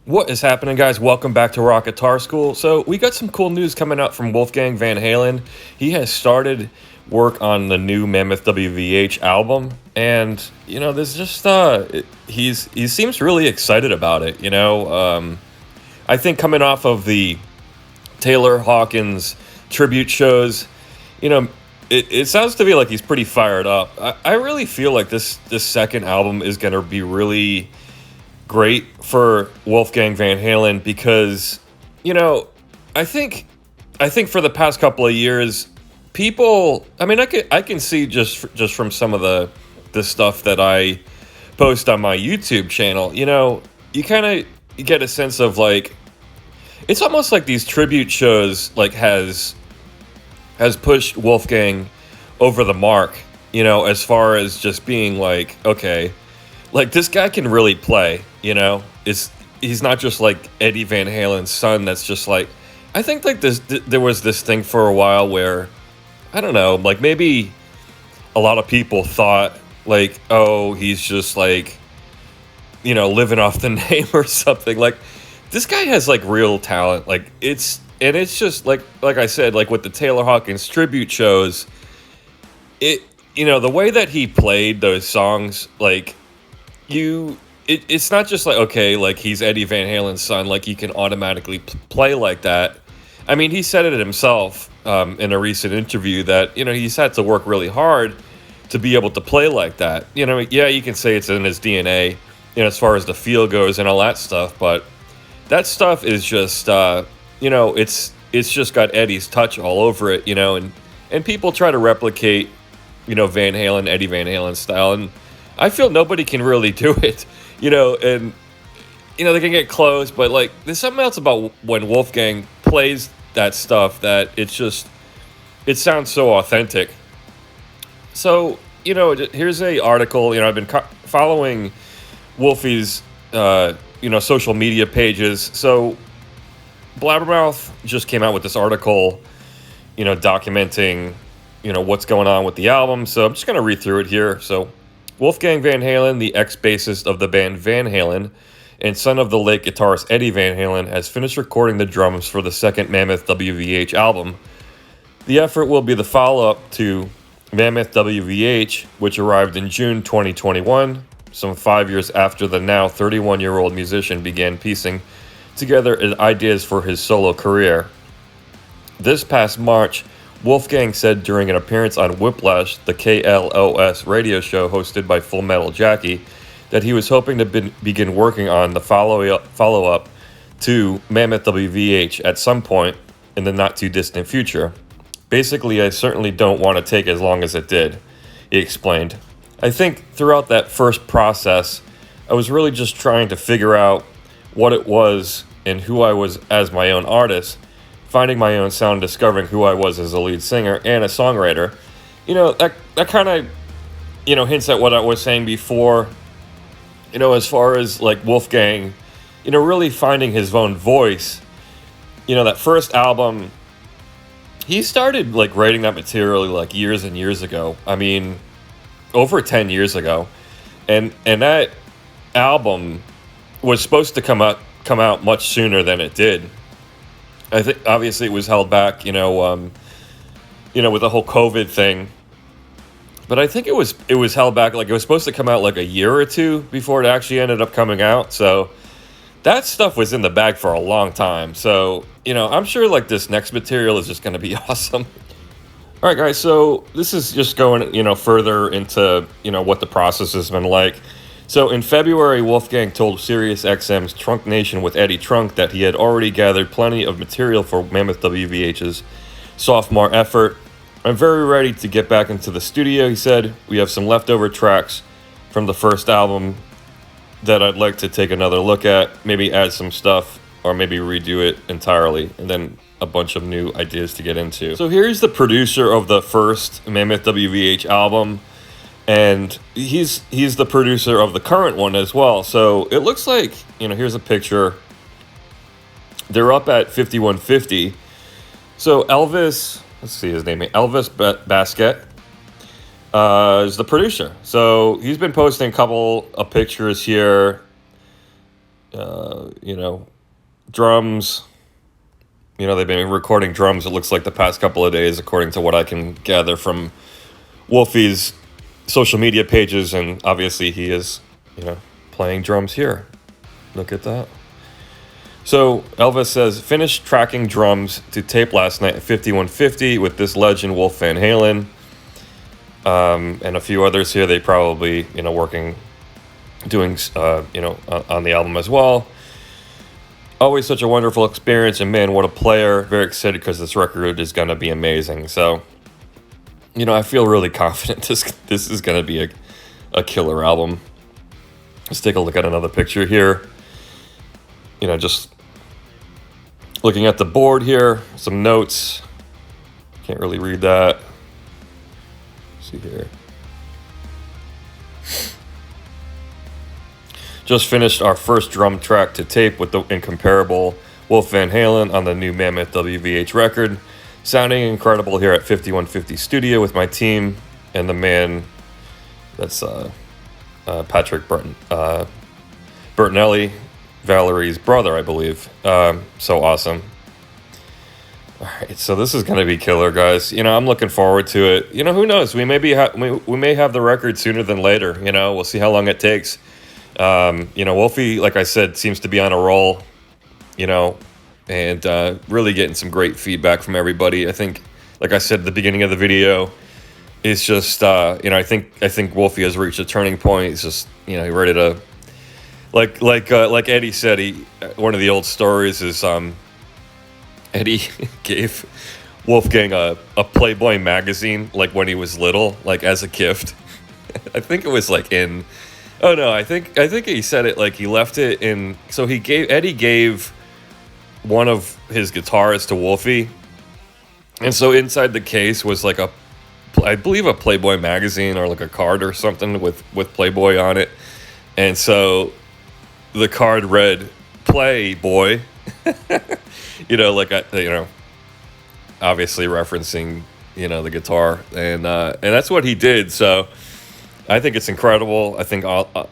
What is happening, guys? Welcome back to Rock Guitar School. So, we got some cool news coming out from Wolfgang Van Halen. He has started work on the new Mammoth WVH album, and there's just he seems really excited about it. I think coming off of the Taylor Hawkins tribute shows, you know, it sounds to me like he's pretty fired up. I really feel like this second album is gonna be really great for Wolfgang Van Halen because, you know, I think for the past couple of years, people. I mean, I can see just from some of the stuff that I post on my YouTube channel. You kind of get a sense of like it's almost like these tribute shows like has pushed Wolfgang over the mark. As far as just being like, okay, like this guy can really play. He's not just like Eddie Van Halen's son. That's just like I think like there was this thing for a while where I don't know, like maybe a lot of people thought like, oh, he's just like living off the name or something. Like this guy has like real talent. Like it's just like I said, like with the Taylor Hawkins tribute shows, the way that he played those songs, like it's not just like, okay, like he's Eddie Van Halen's son, like he can automatically play like that. I mean, he said it himself in a recent interview that he's had to work really hard to be able to play like that. Yeah, you can say it's in his DNA, as far as the feel goes and all that stuff, but that stuff is just it's just got Eddie's touch all over it, and people try to replicate Eddie Van Halen style, and I feel nobody can really do it, and they can get close, but like there's something else about when Wolfgang plays that stuff that it sounds so authentic. So, here's a article. I've been following Wolfie's social media pages. So Blabbermouth just came out with this article, documenting what's going on with the album. So I'm just going to read through it here. So Wolfgang Van Halen, the ex-bassist of the band Van Halen and son of the late guitarist Eddie Van Halen, has finished recording the drums for the second Mammoth WVH album. The effort will be the follow-up to Mammoth WVH, which arrived in June 2021, some 5 years after the now 31-year-old musician began piecing together ideas for his solo career. This past March, Wolfgang said during an appearance on Whiplash, the KLOS radio show hosted by Full Metal Jackie, that he was hoping to begin working on the follow-up to Mammoth WVH at some point in the not-too-distant future. Basically, I certainly don't want to take as long as it did, he explained. I think throughout that first process, I was really just trying to figure out what it was and who I was as my own artist, finding my own sound, discovering who I was as a lead singer and a songwriter. That kind of, hints at what I was saying before, as far as like Wolfgang, really finding his own voice. That first album, he started like writing that material like years and years ago. I mean, over 10 years ago. And that album was supposed to come out much sooner than it did. I think obviously it was held back, with the whole COVID thing. But I think it was held back, like it was supposed to come out like a year or two before it actually ended up coming out. So that stuff was in the bag for a long time. So, I'm sure like this next material is just going to be awesome. All right, guys, so this is just going, further into, what the process has been like. So in February, Wolfgang told SiriusXM's Trunk Nation with Eddie Trunk that he had already gathered plenty of material for Mammoth WVH's sophomore effort. I'm very ready to get back into the studio, he said. We have some leftover tracks from the first album that I'd like to take another look at, maybe add some stuff, or maybe redo it entirely, and then a bunch of new ideas to get into. So here's the producer of the first Mammoth WVH album, and he's the producer of the current one as well. So it looks like, here's a picture. They're up at 5150. So Elvis, let's see his name, Elvis Basket, is the producer. So he's been posting a couple of pictures here. You know, drums. You know, they've been recording drums, it looks like, the past couple of days, according to what I can gather from Wolfie's social media pages. And obviously he is, you know, playing drums here. Look at that. So Elvis says, finished tracking drums to tape last night at 5150 with this legend, Wolf Van Halen. And a few others here. They probably, you know, doing, you know, on the album as well. Always such a wonderful experience, and man, what a player. Very excited because this record is going to be amazing. So, you know, I feel really confident this is going to be a killer album. Let's take a look at another picture here. You know, just looking at the board here, some notes. Can't really read that. Let's see here. Just finished our first drum track to tape with the incomparable Wolf Van Halen on the new Mammoth WVH record. Sounding incredible here at 5150 Studio with my team and the man that's Patrick Bertinelli, Valerie's brother, I believe. So awesome. All right, so this is going to be killer, guys. You know, I'm looking forward to it. You know, who knows? We may have the record sooner than later. You know, we'll see how long it takes. You know, Wolfie, like I said, seems to be on a roll, you know, and really getting some great feedback from everybody. I think, like I said at the beginning of the video, it's just, you know, I think Wolfie has reached a turning point. He's just, you know, ready to, like Eddie said, one of the old stories is Eddie gave Wolfgang a Playboy magazine, like when he was little, like as a gift. I think it was like in... Oh no, I think he said it like he left it in. So Eddie gave one of his guitars to Wolfie, and so inside the case was like I believe a Playboy magazine or like a card or something with Playboy on it, and so the card read Playboy, you know, like you know, obviously referencing, you know, the guitar, and that's what he did. So. I think it's incredible. I think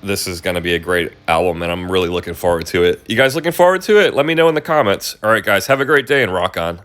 this is going to be a great album, and I'm really looking forward to it. You guys looking forward to it? Let me know in the comments. All right, guys, have a great day and rock on.